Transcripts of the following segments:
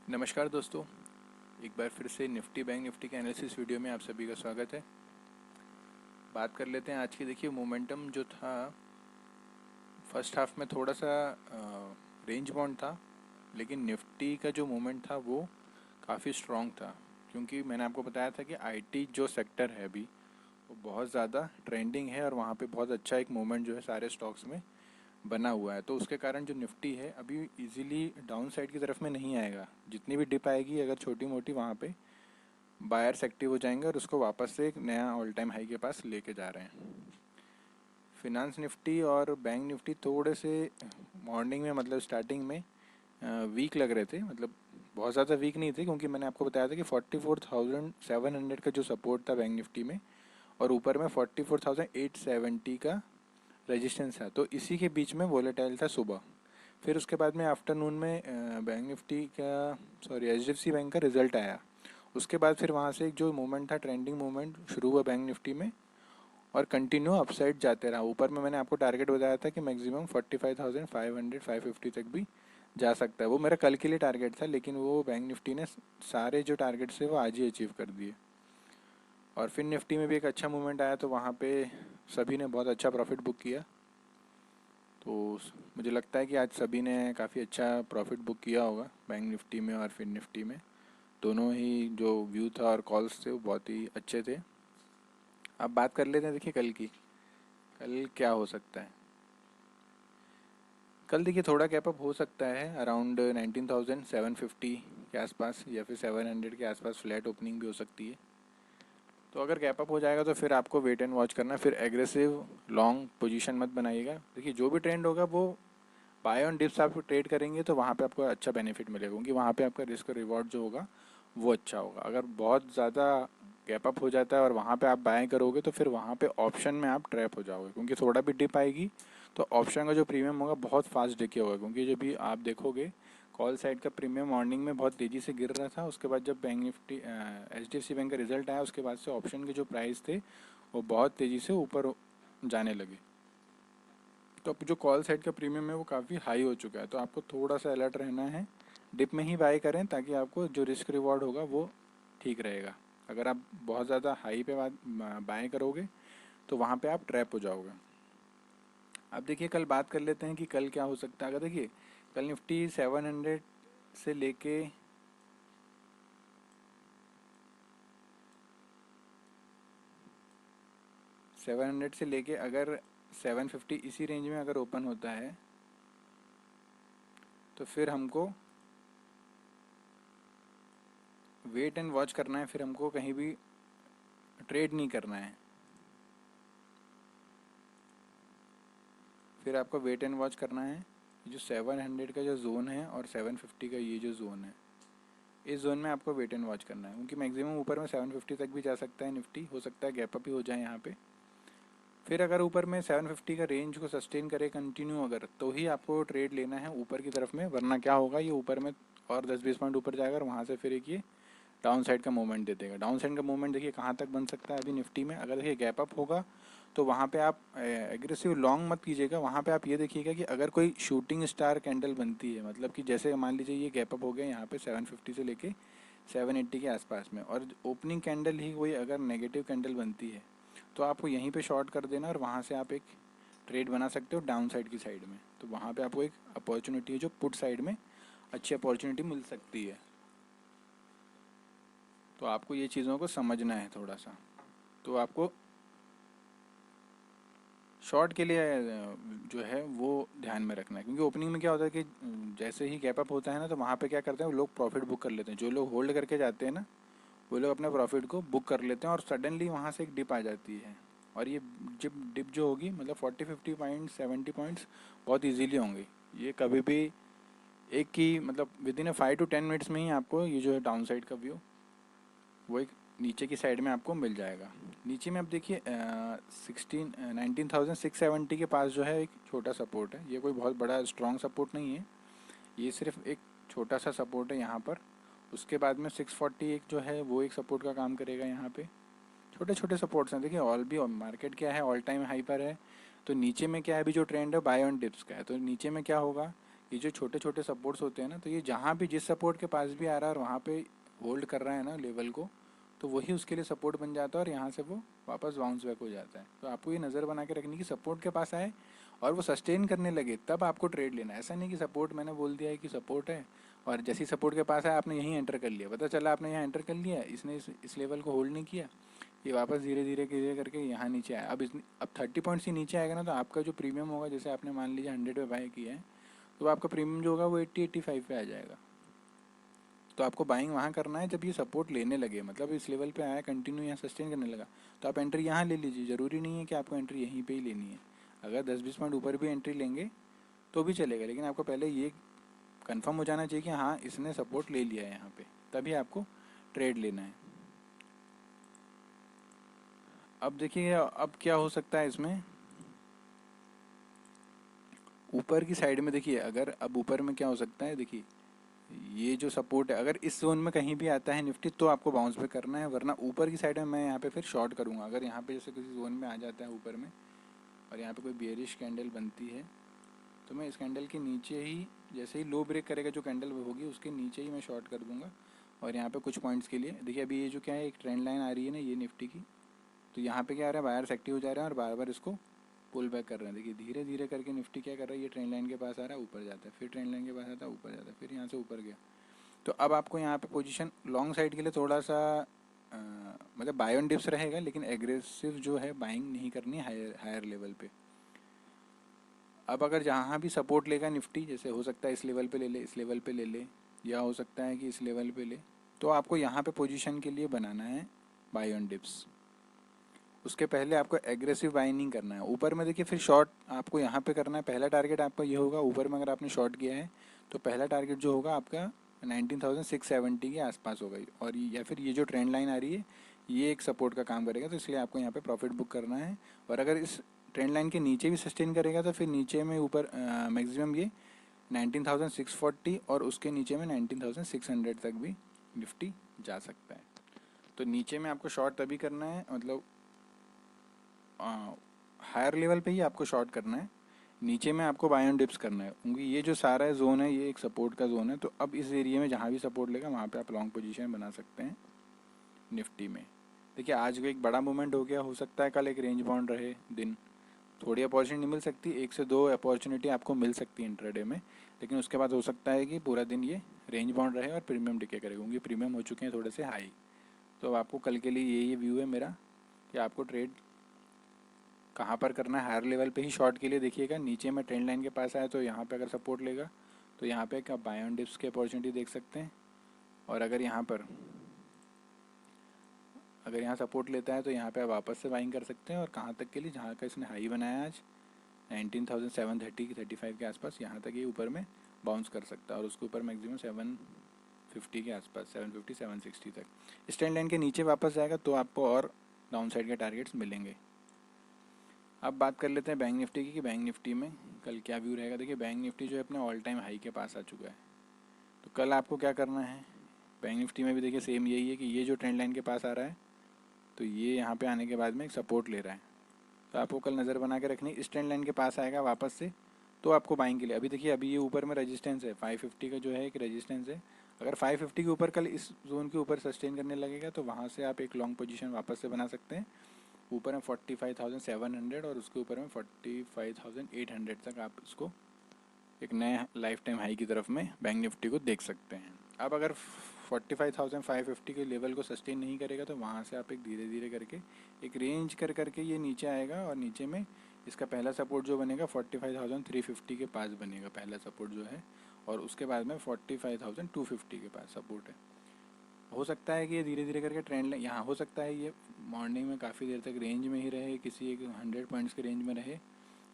नमस्कार दोस्तों, एक बार फिर से निफ्टी बैंक निफ्टी के एनालिसिस वीडियो में आप सभी का स्वागत है। बात कर लेते हैं आज की। देखिए, मोमेंटम जो था फर्स्ट हाफ में थोड़ा सा रेंज बाउंड था, लेकिन निफ्टी का जो मूवमेंट था वो काफ़ी स्ट्रॉन्ग था, क्योंकि मैंने आपको बताया था कि आईटी जो सेक्टर है अभी वो बहुत ज़्यादा ट्रेंडिंग है और वहाँ पे बहुत अच्छा एक मूवमेंट जो है सारे स्टॉक्स में बना हुआ है। तो उसके कारण जो निफ्टी है अभी इजीली डाउन साइड की तरफ में नहीं आएगा। जितनी भी डिप आएगी अगर छोटी मोटी, वहाँ पे बायर्स एक्टिव हो जाएंगे और उसको वापस से एक नया ऑल टाइम हाई के पास लेके जा रहे हैं। फिनांस निफ्टी और बैंक निफ्टी थोड़े से मॉर्निंग में, मतलब स्टार्टिंग में वीक लग रहे थे। मतलब बहुत ज़्यादा वीक नहीं थे, क्योंकि मैंने आपको बताया था कि 44,700 का जो सपोर्ट था बैंक निफ्टी में, और ऊपर में 44,870 का रेजिस्टेंस है। तो इसी के बीच में वोलेटाइल था सुबह। फिर उसके बाद में आफ्टरनून में बैंक निफ्टी का, सॉरी, एचडीएफसी बैंक का रिजल्ट आया। उसके बाद फिर वहाँ से एक जो मूवमेंट था, ट्रेंडिंग मूवमेंट शुरू हुआ बैंक निफ्टी में और कंटिन्यू अपसाइड जाते रहा। ऊपर में मैंने आपको टारगेट बताया था कि मैक्सिमम 45,500 550 तक भी जा सकता है। वो मेरा कल के लिए टारगेट था, लेकिन वो बैंक निफ्टी ने सारे जो टारगेट्स थे वो आज ही अचीव कर दिए। और फिर निफ्टी में भी एक अच्छा मूवमेंट आया, तो वहाँ पे सभी ने बहुत अच्छा प्रॉफिट बुक किया। तो मुझे लगता है कि आज सभी ने काफ़ी अच्छा प्रॉफिट बुक किया होगा बैंक निफ्टी में और फिर निफ्टी में। दोनों ही जो व्यू था और कॉल्स थे वो बहुत ही अच्छे थे। अब बात कर लेते हैं, देखिए, कल की। कल क्या हो सकता है? कल देखिए थोड़ा गैप अप हो सकता है अराउंड 19,750 के आसपास, या फिर 700 के आसपास फ्लैट ओपनिंग भी हो सकती है। तो अगर गैप अप हो जाएगा तो फिर आपको वेट एंड वॉच करना है। फिर एग्रेसिव लॉन्ग पोजीशन मत बनाइएगा। देखिए, जो भी ट्रेंड होगा वो बाय ऑन डिप्स आप ट्रेड करेंगे तो वहाँ पे आपको अच्छा बेनिफिट मिलेगा, क्योंकि वहाँ पे आपका रिस्क रिवॉर्ड जो होगा वो अच्छा होगा। अगर बहुत ज़्यादा गैप अप हो जाता है और वहाँ पे आप बाय करोगे तो फिर वहाँ पे ऑप्शन में आप ट्रैप हो जाओगे, क्योंकि थोड़ा भी डिप आएगी तो ऑप्शन का जो प्रीमियम होगा बहुत फास्ट डिके होगा। क्योंकि जब भी आप देखोगे, कॉल साइड का प्रीमियम मॉर्निंग में बहुत तेज़ी से गिर रहा था। उसके बाद जब बैंक निफ्टी एचडीएफसी बैंक का रिजल्ट आया, उसके बाद से ऑप्शन के जो प्राइस थे वो बहुत तेज़ी से ऊपर जाने लगे। तो अब जो कॉल साइड का प्रीमियम है वो काफ़ी हाई हो चुका है, तो आपको थोड़ा सा अलर्ट रहना है। डिप में ही बाय करें ताकि आपको जो रिस्क रिवॉर्ड होगा वो ठीक रहेगा। अगर आप बहुत ज़्यादा हाई पे बाय करोगे तो वहाँ पे आप ट्रैप हो जाओगे। अब देखिए, कल बात कर लेते हैं कि कल क्या हो सकता है। अगर देखिए, कल निफ्टी 700 से लेके 700 से लेके अगर 750 इसी रेंज में अगर ओपन होता है तो फिर हमको वेट एंड वॉच करना है। फिर हमको कहीं भी ट्रेड नहीं करना है। फिर आपको वेट एंड वॉच करना है। जो 700 का जो जोन है और 750 का ये जो जोन है, इस जोन में आपको वेट एंड वॉच करना है, क्योंकि मैक्सिमम ऊपर में 750 तक भी जा सकता है निफ्टी। हो सकता है गैप अप ही हो जाए यहाँ पे। फिर अगर ऊपर में 750 का रेंज को सस्टेन करे कंटिन्यू अगर, तो ही आपको ट्रेड लेना है ऊपर की तरफ में। वरना क्या होगा, ये ऊपर में और 10-20 पॉइंट ऊपर जाएगा और वहाँ से फिर एक ये डाउन साइड का मूवमेंट दे देगा। डाउन साइड का मूवमेंट देखिए कहाँ तक बन सकता है अभी निफ्टी में। अगर देखिए गैप अप होगा तो वहाँ पे आप एग्रेसिव लॉन्ग मत कीजिएगा। वहाँ पे आप ये देखिएगा कि अगर कोई शूटिंग स्टार कैंडल बनती है, मतलब कि जैसे मान लीजिए ये गैप अप हो गया यहाँ पे 750 से लेके 780 के आसपास में, और ओपनिंग कैंडल ही कोई अगर नेगेटिव कैंडल बनती है तो आपको यहीं पे शॉर्ट कर देना और वहाँ से आप एक ट्रेड बना सकते हो डाउन साइड की साइड में। तो वहाँ पे आपको एक अपॉर्चुनिटी है जो पुट साइड में अच्छी अपॉर्चुनिटी मिल सकती है। तो आपको ये चीज़ों को समझना है थोड़ा सा। तो आपको शॉर्ट के लिए जो है वो ध्यान में रखना है, क्योंकि ओपनिंग में क्या होता है कि जैसे ही गैप अप होता है ना, तो वहाँ पे क्या करते हैं, लोग प्रॉफिट बुक कर लेते हैं। जो लोग होल्ड करके जाते हैं ना, वो लोग अपने प्रॉफिट को बुक कर लेते हैं और सडनली वहाँ से एक डिप आ जाती है। और ये जब डिप जो होगी, मतलब 40-50 पॉइंट्स 70 पॉइंट्स बहुत इजीली होंगे। ये कभी भी एक की, मतलब विद इन 5 to 10 मिनट्स में ही आपको ये जो है डाउन साइड का व्यू वो एक नीचे की साइड में आपको मिल जाएगा। नीचे में आप देखिए 19,670 के पास जो है एक छोटा सपोर्ट है। ये कोई बहुत बड़ा स्ट्रॉन्ग सपोर्ट नहीं है, ये सिर्फ एक छोटा सा सपोर्ट है यहाँ पर। उसके बाद में 640 एक जो है वो एक सपोर्ट का काम करेगा। यहाँ पे छोटे छोटे सपोर्ट्स हैं। देखिए, ऑल भी मार्केट क्या है, ऑल टाइम हाई पर है। तो नीचे में क्या है, अभी जो ट्रेंड है बाय ऑन डिप्स का है। तो नीचे में क्या होगा ये जो छोटे छोटे सपोर्ट्स होते हैं ना, तो ये जहाँ भी जिस सपोर्ट के पास भी आ रहा है और वहाँ पे होल्ड कर रहा है ना लेवल को, तो वही उसके लिए सपोर्ट बन जाता है और यहाँ से वो वापस बाउंस बैक हो जाता है। तो आपको ये नज़र बना के रखनी कि सपोर्ट के पास आए और वो सस्टेन करने लगे तब आपको ट्रेड लेना है। ऐसा नहीं कि सपोर्ट मैंने बोल दिया है कि सपोर्ट है और जैसे ही सपोर्ट के पास आया आपने यहीं एंटर कर लिया, पता चला आपने यहाँ एंटर कर लिया, इसने इस लेवल को होल्ड नहीं किया, ये वापस धीरे धीरे धीरे करके यहाँ नीचे आया। अब 30 पॉइंट्स ही नीचे आएगा ना, तो आपका जो प्रीमियम होगा, जैसे आपने मान लीजिए 100 पे बाय किया है, तो आपका प्रीमियम जो होगा वो 80-85 पे आ जाएगा। तो आपको बाइंग वहाँ करना है जब ये सपोर्ट लेने लगे, मतलब इस लेवल पे आया, कंटिन्यू यहाँ सस्टेन करने लगा, तो आप एंट्री यहाँ ले लीजिए। ज़रूरी नहीं है कि आपको एंट्री यहीं पे ही लेनी है। अगर 10-20 पॉइंट ऊपर भी एंट्री लेंगे तो भी चलेगा, लेकिन आपको पहले ये कंफर्म हो जाना चाहिए कि हाँ इसने सपोर्ट ले लिया है यहाँ पे, तभी आपको ट्रेड लेना है। अब देखिए अब क्या हो सकता है इसमें, ऊपर की साइड में देखिए, अगर अब ऊपर में क्या हो सकता है, देखिए ये जो सपोर्ट है अगर इस जोन में कहीं भी आता है निफ्टी तो आपको बाउंस बैक करना है, वरना ऊपर की साइड में मैं यहाँ पे फिर शॉर्ट करूँगा। अगर यहाँ पे जैसे किसी जोन में आ जाता है ऊपर में और यहाँ पे कोई बियरिश कैंडल बनती है, तो मैं इस कैंडल के नीचे ही, जैसे ही लो ब्रेक करेगा जो कैंडल होगी उसके नीचे ही मैं शॉर्ट कर दूँगा। और यहाँ पे कुछ पॉइंट्स के लिए देखिए, अभी ये जो क्या है, एक ट्रेंड लाइन आ रही है ना ये निफ्टी की, तो यहाँ पे क्या आ रहा है, बायर्स एक्टिव हो जा रहे हैं और बार बार इसको पुल बैक कर रहे हैं। देखिए धीरे धीरे करके निफ्टी क्या कर रहा है, ये ट्रेंड लाइन के पास आ रहा है, ऊपर जाता है, फिर ट्रेंड लाइन के पास आता है, ऊपर जाता है, फिर यहाँ से ऊपर गया। तो अब आपको यहाँ पे पोजीशन लॉन्ग साइड के लिए थोड़ा सा मतलब बाय ऑन डिप्स रहेगा, लेकिन एग्रेसिव जो है बाइंग नहीं करनी हायर लेवल पे। अब अगर जहाँ भी सपोर्ट लेगा निफ्टी, जैसे हो सकता है इस लेवल पे ले ले, इस लेवल पे ले ले, या हो सकता है कि इस लेवल पे ले, तो आपको यहाँ पे पोजीशन के लिए बनाना है बाय ऑन डिप्स। उसके पहले आपको एग्रेसिव बाई नहीं करना है। ऊपर में देखिए फिर शॉर्ट आपको यहाँ पे करना है। पहला टारगेट आपका ये होगा, ऊपर में अगर आपने शॉर्ट किया है तो पहला टारगेट जो होगा आपका 19,670 के आसपास होगा, और या फिर ये जो ट्रेंड लाइन आ रही है ये एक सपोर्ट का काम करेगा, तो इसलिए आपको यहाँ पे प्रॉफिट बुक करना है। और अगर इस ट्रेंड लाइन के नीचे भी सस्टेन करेगा तो फिर नीचे में ऊपर मैक्सिमम ये 19,640 और उसके नीचे में 19,600 तक भी निफ्टी जा सकता है। तो नीचे में आपको शॉर्ट तभी करना है, मतलब हायर लेवल पे ही आपको शॉर्ट करना है, नीचे में आपको बाय ऑन डिप्स करना है, क्योंकि ये जो सारा जोन है ये एक सपोर्ट का जोन है। तो अब इस एरिया में जहाँ भी सपोर्ट लेगा वहाँ पे आप लॉन्ग पोजीशन बना सकते हैं निफ्टी में। देखिए आज को एक बड़ा मूवमेंट हो गया, हो सकता है कल एक रेंज बाउंड रहे दिन, थोड़ी अपॉर्चुनिटी मिल सकती है, 1 से 2 अपॉर्चुनिटी आपको मिल सकती है इंट्राडे में, लेकिन उसके बाद हो सकता है कि पूरा दिन ये रेंज बाउंड रहे और प्रीमियम डिके करेगा, क्योंकि प्रीमियम हो चुके हैं थोड़े से हाई। तो अब आपको कल के लिए ये व्यू है मेरा कि आपको ट्रेड कहाँ पर करना है। हायर लेवल पे ही शॉर्ट के लिए देखिएगा, नीचे में ट्रेंड लाइन के पास आया तो यहाँ पे अगर सपोर्ट लेगा तो यहाँ पे आप बाय ऑन डिप्स की अपॉर्चुनिटी देख सकते हैं। और अगर यहाँ सपोर्ट लेता है तो यहाँ पे आप वापस से बाइंग कर सकते हैं, और कहाँ तक के लिए, जहाँ का इसने हाई बनाया आज 19,730-35 के आसपास, यहाँ तक ये ऊपर में बाउंस कर सकता है, और उसके ऊपर मैक्सिमम 750 के आसपास, 750-760 तक इस ट्रेंड लाइन के नीचे वापस जाएगा तो आपको और डाउन साइड के टारगेट्स मिलेंगे। अब बात कर लेते हैं बैंक निफ्टी की, कि बैंक निफ्टी में कल क्या व्यू रहेगा। देखिए बैंक निफ्टी जो है अपने ऑल टाइम हाई के पास आ चुका है, तो कल आपको क्या करना है, बैंक निफ्टी में भी देखिए सेम यही है कि ये जो ट्रेंड लाइन के पास आ रहा है, तो ये यहाँ पे आने के बाद में एक सपोर्ट ले रहा है, तो आपको कल नज़र बना के रखनी, इस ट्रेंड लाइन के पास आएगा वापस से तो आपको बाइंग के लिए। अभी देखिए अभी ये ऊपर में रेजिस्टेंस है, 550 का जो है एक रेजिस्टेंस है, अगर 550 के ऊपर कल इस जोन के ऊपर सस्टेन करने लगेगा तो वहाँ से आप एक लॉन्ग पोजीशन वापस से बना सकते हैं। ऊपर में 45,700 और उसके ऊपर में 45,800 तक आप इसको एक नए लाइफ टाइम हाई की तरफ में बैंक निफ्टी को देख सकते हैं। अब अगर 45,550 के लेवल को सस्टेन नहीं करेगा तो वहाँ से आप एक धीरे धीरे करके एक रेंज कर करके ये नीचे आएगा, और नीचे में इसका पहला सपोर्ट जो बनेगा 45,350 के पास बनेगा पहला सपोर्ट जो है, और उसके बाद में 45,250 के पास सपोर्ट है। हो सकता है कि ये धीरे धीरे करके ट्रेंड यहाँ हो सकता है ये मॉर्निंग में काफ़ी देर तक रेंज में ही रहे, किसी एक 100 पॉइंट्स के रेंज में रहे,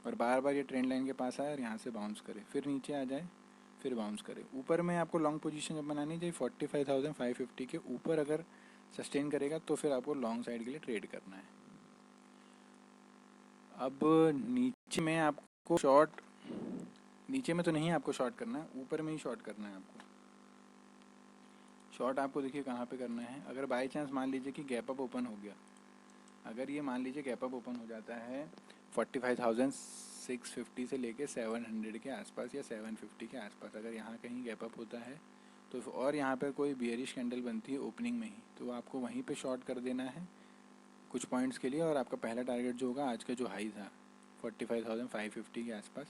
और बार बार ये ट्रेंड लाइन के पास आए और यहाँ से बाउंस करे, फिर नीचे आ जाए, फिर बाउंस करे। ऊपर में आपको लॉन्ग पोजीशन जब बनानी चाहिए 45,550 के ऊपर अगर सस्टेन करेगा तो फिर आपको लॉन्ग साइड के लिए ट्रेड करना है। अब नीचे में आपको शॉर्ट, नीचे में तो नहीं आपको शॉर्ट करना है, ऊपर में ही शॉर्ट करना है आपको। शॉर्ट आपको देखिए कहाँ पे करना है, अगर बाई चांस मान लीजिए कि गैप अप ओपन हो गया, अगर ये मान लीजिए गैप अप ओपन हो जाता है 650 से लेके 700 के आसपास या 750 के आसपास अगर यहाँ कहीं गैप अप होता है तो और यहाँ पर कोई बियरिश कैंडल बनती है ओपनिंग में ही, तो आपको वहीं पे शॉर्ट कर देना है कुछ पॉइंट्स के लिए। और आपका पहला टारगेट जो होगा आज का जो हाई था 45,550 के आसपास,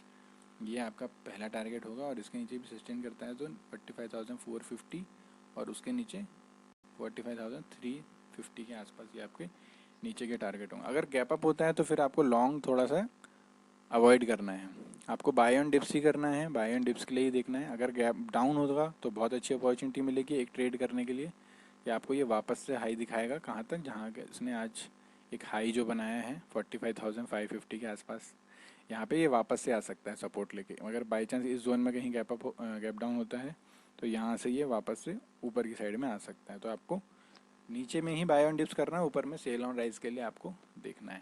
ये आपका पहला टारगेट होगा। और इसके नीचे भी सस्टेन करता है तो 45,450 और उसके नीचे 45,350 के आसपास ये आपके नीचे के टारगेट होंगे। अगर गैप अप होता है तो फिर आपको लॉन्ग थोड़ा सा अवॉइड करना है, आपको बाय ऑन डिप्स ही करना है, बाय ऑन डिप्स के लिए ही देखना है। अगर गैप डाउन होगा तो बहुत अच्छी अपॉर्चुनिटी मिलेगी एक ट्रेड करने के लिए। ये आपको ये वापस से हाई दिखाएगा कहाँ तक, जहाँ इसने आज एक हाई जो बनाया है 45,550 के आसपास, यहाँ पे ये वापस से आ सकता है सपोर्ट लेके। अगर बाई चांस इस जोन में कहीं गैप डाउन होता है तो यहाँ से ये वापस से ऊपर की साइड में आ सकता है। तो आपको नीचे में ही बाय ऑन डिप्स करना है, ऊपर में सेल ऑन राइज के लिए आपको देखना है।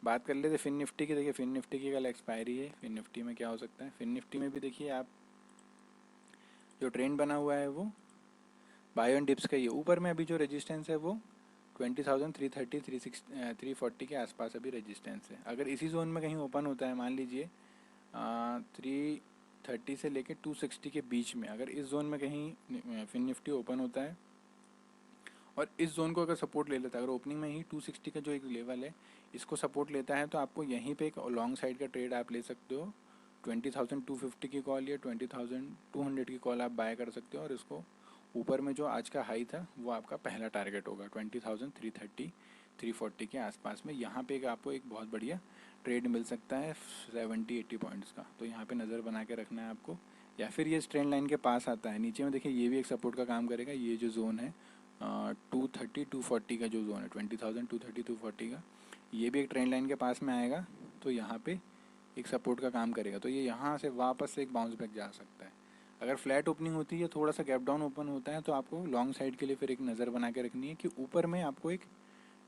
बात कर लेते फिन निफ्टी की। देखिए फिन निफ्टी की कल एक्सपायरी है, फिन निफ्टी में क्या हो सकता है। फिन निफ्टी में भी देखिए आप जो ट्रेंड बना हुआ है वो बाय ऑन डिप्स का ही है। ऊपर में अभी जो रेजिस्टेंस है वो 20,330 340 के आसपास अभी रेजिस्टेंस है। अगर इसी जोन में कहीं ओपन होता है, मान लीजिए 330 से लेके 260 के बीच में, अगर इस जोन में कहीं फिन निफ्टी ओपन होता है और इस जोन को अगर सपोर्ट ले लेता है, अगर ओपनिंग में ही 260 का जो एक लेवल है इसको सपोर्ट लेता है, तो आपको यहीं पे एक लॉन्ग साइड का ट्रेड आप ले सकते हो। 20,250 की कॉल या 20,200 की कॉल आप बाय कर सकते हो। और इसको ऊपर में जो आज का हाई था वो आपका पहला टारगेट होगा 20,330 340 के आसपास में। यहाँ पे आपको एक बहुत बढ़िया ट्रेड मिल सकता है 70-80 पॉइंट्स का, तो यहाँ पे नज़र बना के रखना है आपको। या फिर ये ट्रेंड लाइन के पास आता है नीचे में, देखिए ये भी एक सपोर्ट का काम करेगा। ये जो जोन है 230-240 का जो जोन है 20,230-240 का, ये भी एक ट्रेंड लाइन के पास में आएगा, तो यहाँ पे एक सपोर्ट का काम करेगा। तो ये यहाँ से वापस से एक बाउंस बैक जा सकता है। अगर फ्लैट ओपनिंग होती है, थोड़ा सा गैप डाउन ओपन होता है, तो आपको लॉन्ग साइड के लिए फिर एक नज़र बना के रखनी है कि ऊपर में आपको एक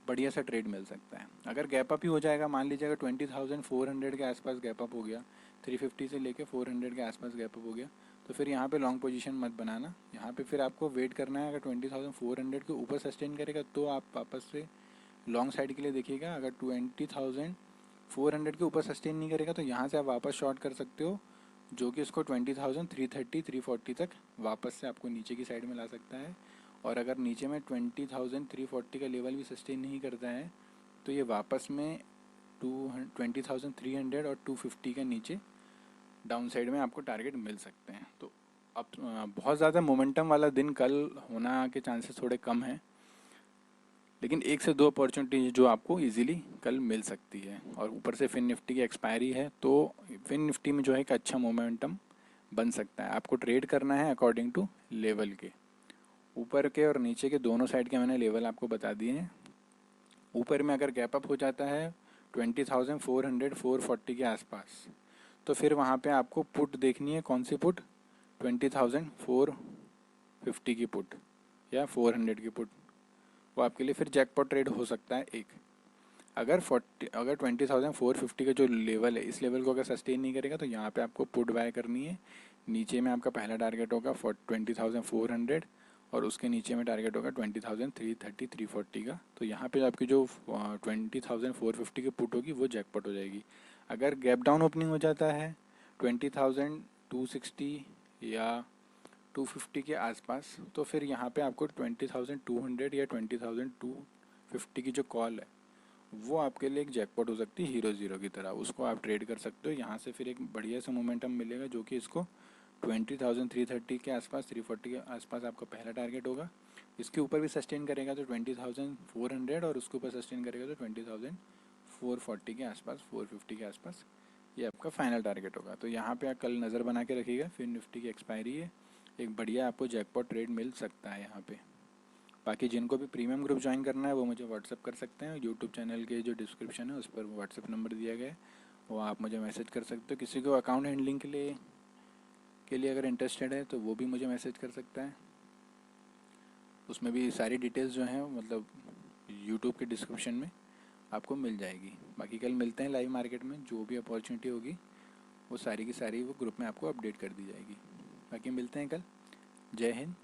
बढ़िया सा ट्रेड मिल सकता है। अगर गैप अप ही हो जाएगा, मान लीजिए अगर 20,400 के आसपास गैप अप हो गया, 350 से लेके 400 के आसपास गैप अप हो गया, तो फिर यहाँ पे लॉन्ग पोजीशन मत बनाना। यहाँ पे फिर आपको वेट करना है। अगर 20,400 के ऊपर सस्टेन करेगा तो आप वापस से लॉन्ग साइड के लिए देखिएगा। अगर 20,400 के ऊपर सस्टेन नहीं करेगा तो यहाँ से आप वापस शॉर्ट कर सकते हो, जो कि इसको 20,330 340 तक वापस से आपको नीचे की साइड में ला सकता है। और अगर नीचे में 20,340 का लेवल भी सस्टेन नहीं करता है तो ये वापस में 20,300 और 250 के नीचे डाउन साइड में आपको टारगेट मिल सकते हैं। तो अब बहुत ज़्यादा मोमेंटम वाला दिन कल होना के चांसेस थोड़े कम हैं, लेकिन 1 से 2 अपॉर्चुनिटी जो आपको इजीली कल मिल सकती है। और ऊपर से फिन निफ्टी की एक्सपायरी है, तो फिन निफ्टी में जो है एक अच्छा मोमेंटम बन सकता है। आपको ट्रेड करना है अकॉर्डिंग टू लेवल के, ऊपर के और नीचे के दोनों साइड के मैंने लेवल आपको बता दिए हैं। ऊपर में अगर गैप अप हो जाता है 20,400 440 के आसपास, तो फिर वहाँ पे आपको पुट देखनी है। कौन सी पुट? 20,450 की पुट या 400 की पुट, वो आपके लिए फिर जैकपॉट ट्रेड हो सकता है एक। अगर 20,450 का जो लेवल है, इस लेवल को अगर सस्टेन नहीं करेगा तो यहाँ पे आपको पुट बाय करनी है। नीचे में आपका पहला टारगेट होगा 20,400 और उसके नीचे में टारगेट होगा 20,330 340 का। तो यहाँ पे आपकी जो 20,450 की पुट होगी वो जैकपॉट हो जाएगी। अगर गैप डाउन ओपनिंग हो जाता है 20,260 या 250 के आसपास, तो फिर यहाँ पे आपको 20,200 या 20,250 की जो कॉल है वो आपके लिए एक जैकपॉट हो सकती है हीरो ज़ीरो की तरह। उसको आप ट्रेड कर सकते हो। यहाँ से फिर एक बढ़िया सा मोमेंटम मिलेगा, जो कि इसको 20,330 के आसपास 340 के आसपास आपका पहला टारगेट होगा। इसके ऊपर भी सस्टेन करेगा तो 20,400 और उसके ऊपर सस्टेन करेगा तो 20,440 के आसपास 450 के आसपास ये आपका फाइनल टारगेट होगा। तो यहाँ पे आप कल नज़र बना के रखिएगा। फिर निफ्टी की एक्सपायरी है, एक बढ़िया आपको जैकपॉट ट्रेड मिल सकता है यहाँ पे। बाकी जिनको भी प्रीमियम ग्रुप ज्वाइन करना है वो मुझे व्हाट्सअप कर सकते हैं। यूट्यूब चैनल के जो डिस्क्रिप्शन है उस पर व्हाट्सअप नंबर दिया गया है, वो आप मुझे मैसेज कर सकते हो। किसी को अकाउंट हैंडलिंग के लिए अगर इंटरेस्टेड है तो वो भी मुझे मैसेज कर सकता है। उसमें भी सारी डिटेल्स जो हैं मतलब यूट्यूब के डिस्क्रिप्शन में आपको मिल जाएगी। बाकी कल मिलते हैं लाइव मार्केट में, जो भी अपॉर्चुनिटी होगी वो सारी की सारी वो ग्रुप में आपको अपडेट कर दी जाएगी। बाकी मिलते हैं कल। जय हिंद,